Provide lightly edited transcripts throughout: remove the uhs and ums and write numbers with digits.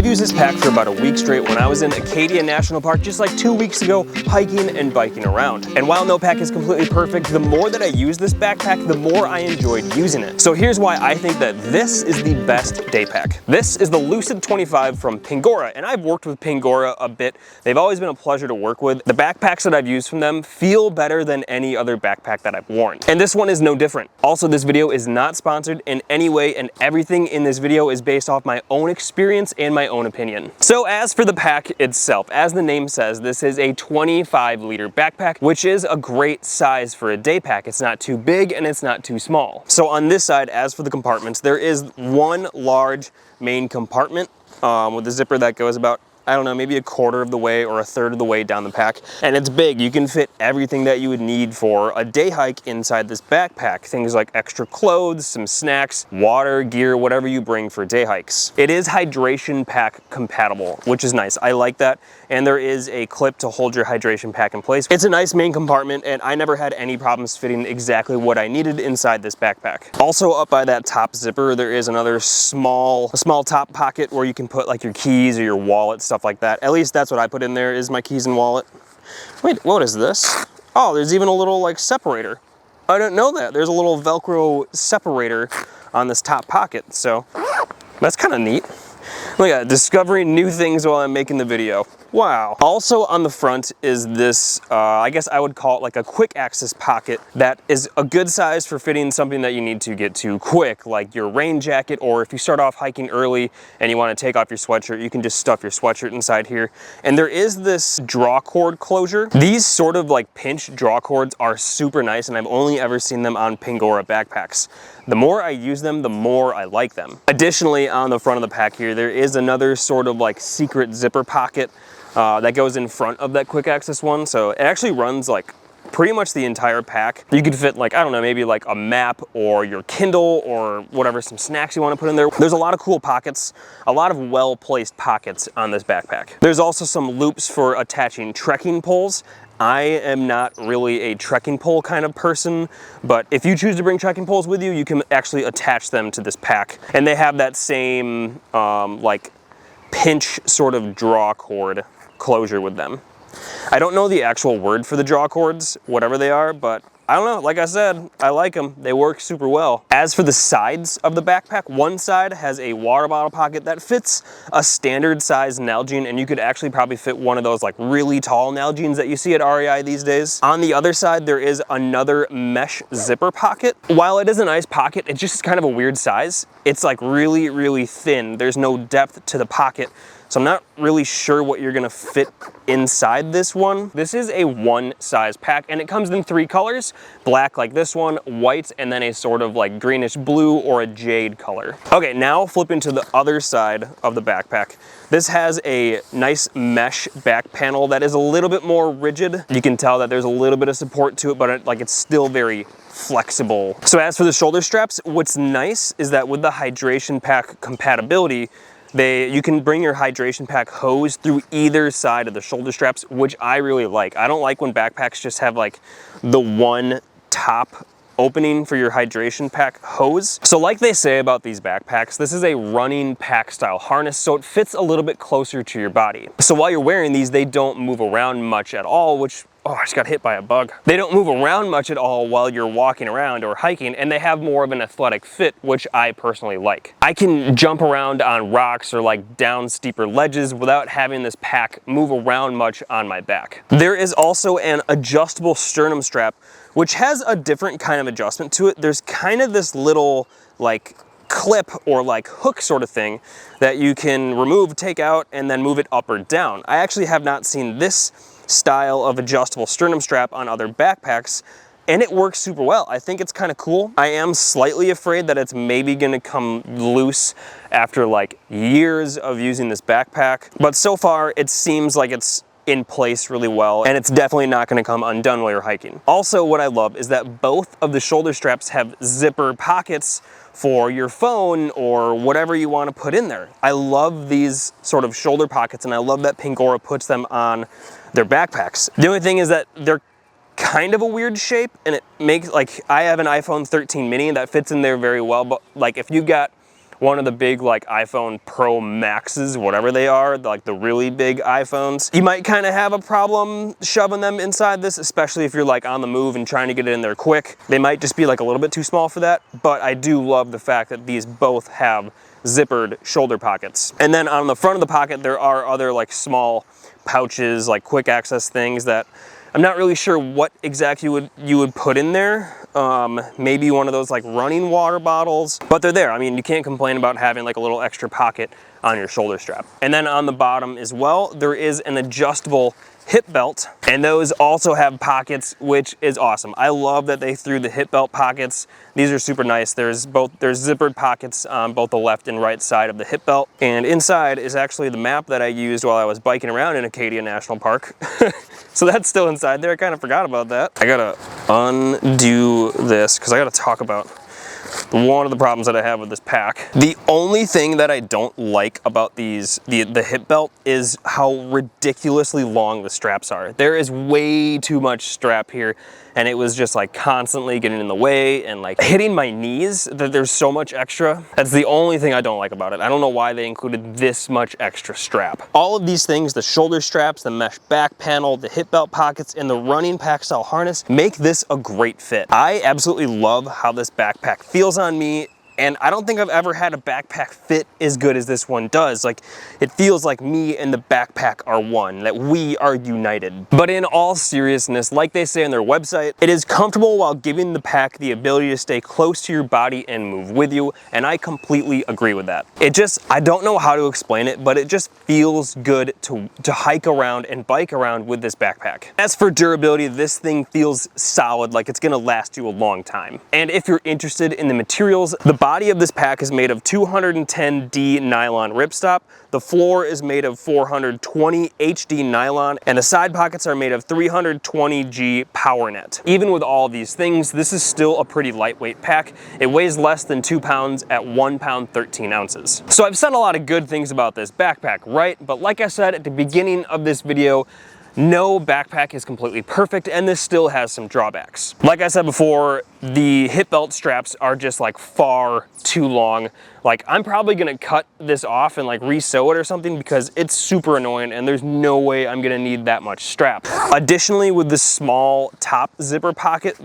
I've used this pack for about a week straight when I was in Acadia National Park just like 2 weeks ago, hiking and biking around. And while no pack is completely perfect, the more that I use this backpack, the more I enjoyed using it. So here's why I think that this is the best day pack. This is the Lucid 25 from Pingora, and I've worked with Pingora a bit. They've always been a pleasure to work with. The backpacks that I've used from them feel better than any other backpack that I've worn. And this one is no different. Also, this video is not sponsored in any way, and everything in this video is based off my own experience and my own opinion. So as for the pack itself, as the name says, this is a 25-liter backpack, which is a great size for a day pack. It's not too big and it's not too small. So on this side, as for the compartments, there is one large main compartment with a zipper that goes about, I don't know, maybe a quarter of the way or a third of the way down the pack. And it's big. You can fit everything that you would need for a day hike inside this backpack. Things like extra clothes, some snacks, water, gear, whatever you bring for day hikes. It is hydration pack compatible, which is nice. I like that. And there is a clip to hold your hydration pack in place. It's a nice main compartment, and I never had any problems fitting exactly what I needed inside this backpack. Also up by that top zipper, there is another small top pocket where you can put like your keys or your wallet, stuff like that. At least that's what I put in there, is my keys and wallet. Wait, what is this? Oh, there's even a little like separator. I didn't know that. There's a little Velcro separator on this top pocket, so that's kind of neat. Look at that, discovering new things while I'm making the video. Wow. Also on the front is this, I guess I would call it like a quick access pocket that is a good size for fitting something that you need to get to quick, like your rain jacket, or if you start off hiking early and you want to take off your sweatshirt, you can just stuff your sweatshirt inside here. And there is this draw cord closure. These sort of like pinch draw cords are super nice, and I've only ever seen them on Pingora backpacks. The more I use them, the more I like them. Additionally, on the front of the pack here, there is another sort of like secret zipper pocket that goes in front of that quick access one. So it actually runs like pretty much the entire pack. You could fit like, I don't know, maybe like a map or your Kindle or whatever, some snacks you want to put in there. There's a lot of cool pockets, a lot of well-placed pockets on this backpack. There's also some loops for attaching trekking poles. I am not really a trekking pole kind of person, but if you choose to bring trekking poles with you, you can actually attach them to this pack. And they have that same like pinch sort of draw cord closure with them. I don't know the actual word for the draw cords, whatever they are, but I don't know, like I said, I like them. They work super well. As for the sides of the backpack, one side has a water bottle pocket that fits a standard size Nalgene, and you could actually probably fit one of those like really tall Nalgenes that you see at REI these days. On the other side, there is another mesh zipper pocket. While it is a nice pocket, it's just kind of a weird size. It's like really, really thin. There's no depth to the pocket. So I'm not really sure what you're gonna fit inside this one. This is a one size pack, and it comes in 3 colors, black like this one, white, and then a sort of like greenish blue or a jade color. Okay, now flipping to the other side of the backpack. This has a nice mesh back panel that is a little bit more rigid. You can tell that there's a little bit of support to it, but it's still very flexible. So as for the shoulder straps, what's nice is that with the hydration pack compatibility, you can bring your hydration pack hose through either side of the shoulder straps, which I really like. I don't like when backpacks just have like the one top opening for your hydration pack hose. So like they say about these backpacks, this is a running pack style harness, so it fits a little bit closer to your body. So while you're wearing these, they don't move around much at all, which, oh, I just got hit by a bug. They don't move around much at all while you're walking around or hiking, and they have more of an athletic fit, which I personally like. I can jump around on rocks or like down steeper ledges without having this pack move around much on my back. There is also an adjustable sternum strap, which has a different kind of adjustment to it. There's kind of this little like clip or like hook sort of thing that you can remove, take out, and then move it up or down. I actually have not seen this style of adjustable sternum strap on other backpacks, and it works super well. I think it's kind of cool. I am slightly afraid that it's maybe gonna come loose after like years of using this backpack, but so far it seems like it's in place really well, and it's definitely not going to come undone while you're hiking. Also, what I love is that both of the shoulder straps have zipper pockets for your phone or whatever you want to put in there. I love these sort of shoulder pockets, and I love that Pingora puts them on their backpacks. The only thing is that they're kind of a weird shape, and it makes, like, I have an iPhone 13 mini that fits in there very well, but like if you've got one of the big like iPhone Pro Maxes, whatever they are, like the really big iPhones, you might kind of have a problem shoving them inside this, especially if you're like on the move and trying to get it in there quick. They might just be like a little bit too small for that, but I do love the fact that these both have zippered shoulder pockets. And then on the front of the pocket, there are other like small pouches, like quick access things that I'm not really sure what exactly you would put in there. Maybe one of those like running water bottles, but they're there. I mean, you can't complain about having like a little extra pocket on your shoulder strap. And then on the bottom as well, there is an adjustable hip belt, and those also have pockets, which is awesome. I love that they threw the hip belt pockets. These are super nice. There's zippered pockets on both the left and right side of the hip belt, and inside is actually the map that I used while I was biking around in Acadia National Park. So that's still inside there. I kind of forgot about that. I gotta undo this because I gotta talk about one of the problems that I have with this pack. The only thing that I don't like about the hip belt is how ridiculously long the straps are. There is way too much strap here, and it was just like constantly getting in the way and like hitting my knees, that there's so much extra. That's the only thing I don't like about it. I don't know why they included this much extra strap. All of these things, the shoulder straps, the mesh back panel, the hip belt pockets, and the running pack style harness make this a great fit. I absolutely love how this backpack feels on me, and I don't think I've ever had a backpack fit as good as this one does. Like, it feels like me and the backpack are one, that we are united. But in all seriousness, like they say on their website, it is comfortable while giving the pack the ability to stay close to your body and move with you, and I completely agree with that. I don't know how to explain it, but it just feels good to hike around and bike around with this backpack. As for durability, this thing feels solid, like it's gonna last you a long time. And if you're interested in the materials, the body of this pack is made of 210D nylon ripstop, the floor is made of 420 HD nylon, and the side pockets are made of 320G power net. Even with all of these things, this is still a pretty lightweight pack. It weighs less than 2 pounds at 1 pound 13 ounces. So I've said a lot of good things about this backpack, right? But like I said at the beginning of this video, no backpack is completely perfect, and this still has some drawbacks. Like I said before, the hip belt straps are just like far too long. Like, I'm probably gonna cut this off and like re-sew it or something because it's super annoying and there's no way I'm gonna need that much strap. Additionally, with the small top zipper pocket,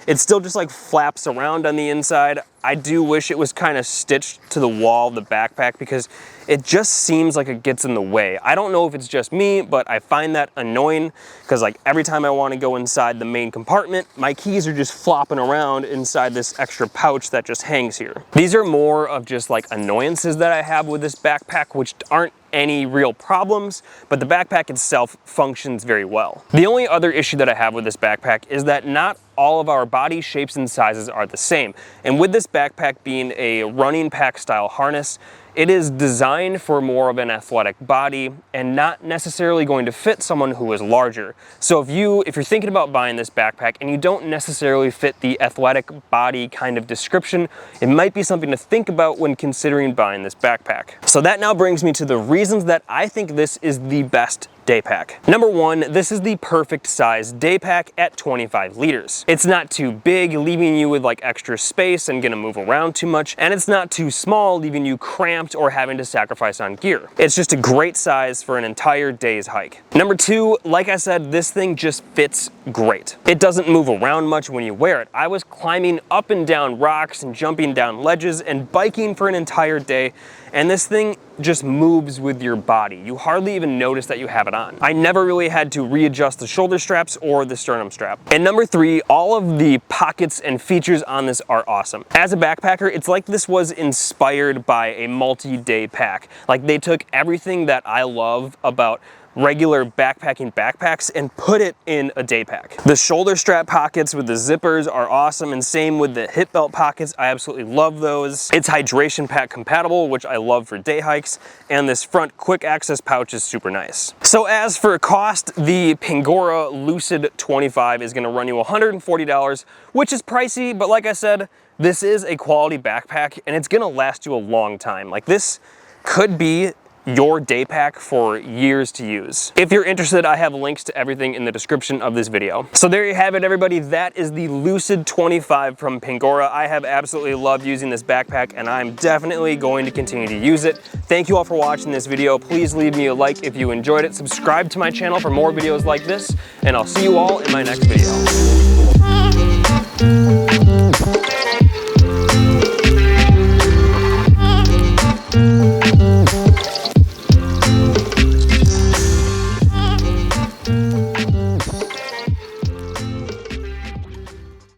it still just like flaps around on the inside. I do wish it was kind of stitched to the wall of the backpack because it just seems like it gets in the way. I don't know if it's just me, but I find that annoying because like every time I want to go inside the main compartment, my keys are just flopping around inside this extra pouch that just hangs here. These are more of just like annoyances that I have with this backpack, which aren't any real problems, but the backpack itself functions very well. The only other issue that I have with this backpack is that not all of our body shapes and sizes are the same. And with this backpack being a running pack style harness, it is designed for more of an athletic body and not necessarily going to fit someone who is larger. So if you're thinking about buying this backpack and you don't necessarily fit the athletic body kind of description, it might be something to think about when considering buying this backpack. So that now brings me to the reasons that I think this is the best day pack. Number one, this is the perfect size day pack at 25 liters. It's not too big, leaving you with like extra space and gonna move around too much, and it's not too small, leaving you cramped or having to sacrifice on gear. It's just a great size for an entire day's hike. Number two, like I said, this thing just fits great. It doesn't move around much when you wear it. I was climbing up and down rocks and jumping down ledges and biking for an entire day, and this thing just moves with your body. You hardly even notice that you have it on. I never really had to readjust the shoulder straps or the sternum strap. And number three, all of the pockets and features on this are awesome. As a backpacker, it's like this was inspired by a multi-day pack. Like, they took everything that I love about regular backpacking backpacks and put it in a day pack. The shoulder strap pockets with the zippers are awesome, and same with the hip belt pockets. I absolutely love those. It's hydration pack compatible, which I love for day hikes, and this front quick access pouch is super nice. So as for cost, the Pingora Lucid 25 is gonna run you $140, which is pricey, but like I said, this is a quality backpack and it's gonna last you a long time. Like, this could be your day pack for years to use. If you're interested, I have links to everything in the description of this video. So there you have it, everybody. That is the Lucid 25 from Pingora. I have absolutely loved using this backpack, and I'm definitely going to continue to use it. Thank you all for watching this video. Please leave me a like if you enjoyed it. Subscribe to my channel for more videos like this, and I'll see you all in my next video.